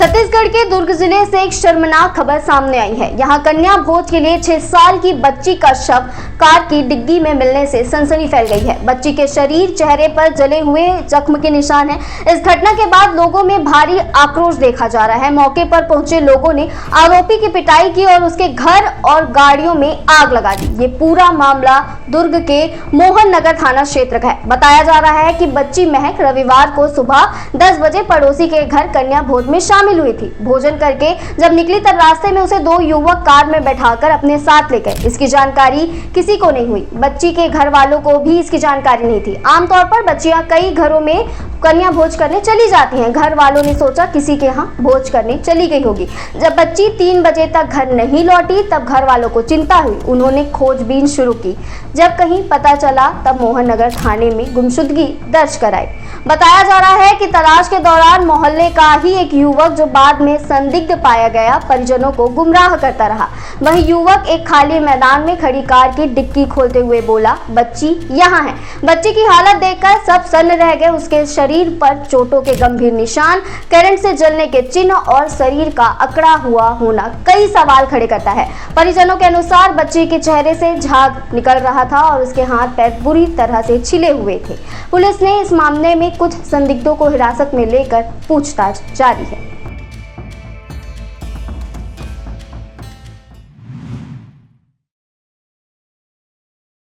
छत्तीसगढ़ के दुर्ग जिले से एक शर्मनाक खबर सामने आई है। यहाँ कन्या भोज के लिए 6 साल की बच्ची का शव कार की डिग्गी में मिलने से सनसनी फैल गई है। बच्ची के शरीर, चेहरे पर जले हुए जख्म के निशान हैं। इस घटना के बाद लोगों में भारी आक्रोश देखा जा रहा है। मौके पर पहुंचे लोगों ने आरोपी की पिटाई की और उसके घर और गाड़ियों में आग लगा दी। ये पूरा मामला दुर्ग के मोहन नगर थाना क्षेत्र का है। बताया जा रहा है कि बच्ची महक रविवार को सुबह 10 बजे पड़ोसी के घर कन्या भोज में शामिल हुई थी। भोजन करके जब निकली तब रास्ते में उसे 2 युवक कार में बैठाकर अपने साथ ले गए। इसकी जानकारी किसी को नहीं हुई। बच्ची के घर वालों को भी इसकी जानकारी नहीं थी। आमतौर पर बच्चियां कई घरों में कन्या भोज करने चली जाती हैं। घर वालों ने सोचा किसी के यहाँ भोज करने चली गई होगी। जब बच्ची 3 बजे तक घर नहीं लौटी तब घर वालों को चिंता हुई। उन्होंने खोजबीन शुरू की। जब कहीं पता चला तब मोहन नगर थाने में गुमशुदगी दर्ज कराई। बताया जा रहा है कि तलाश के दौरान मोहल्ले का ही एक युवक, जो बाद में संदिग्ध पाया गया, परिजनों को गुमराह करता रहा। वही युवक एक खाली मैदान में खड़ी कार की डिक्की खोलते हुए बोला, बच्ची यहाँ है। बच्ची की हालत देखकर सब सन्न रह गए। उसके शरीर पर चोटों के गंभीर निशान, करंट से जलने के चिन्ह और शरीर का अकड़ा हुआ होना कई सवाल खड़े करता है। परिजनों के अनुसार बच्ची के चेहरे से झाग निकल रहा था और उसके हाथ पैर बुरी तरह से छिले हुए थे। पुलिस ने इस मामले में कुछ संदिग्धों को हिरासत में लेकर पूछताछ जारी है।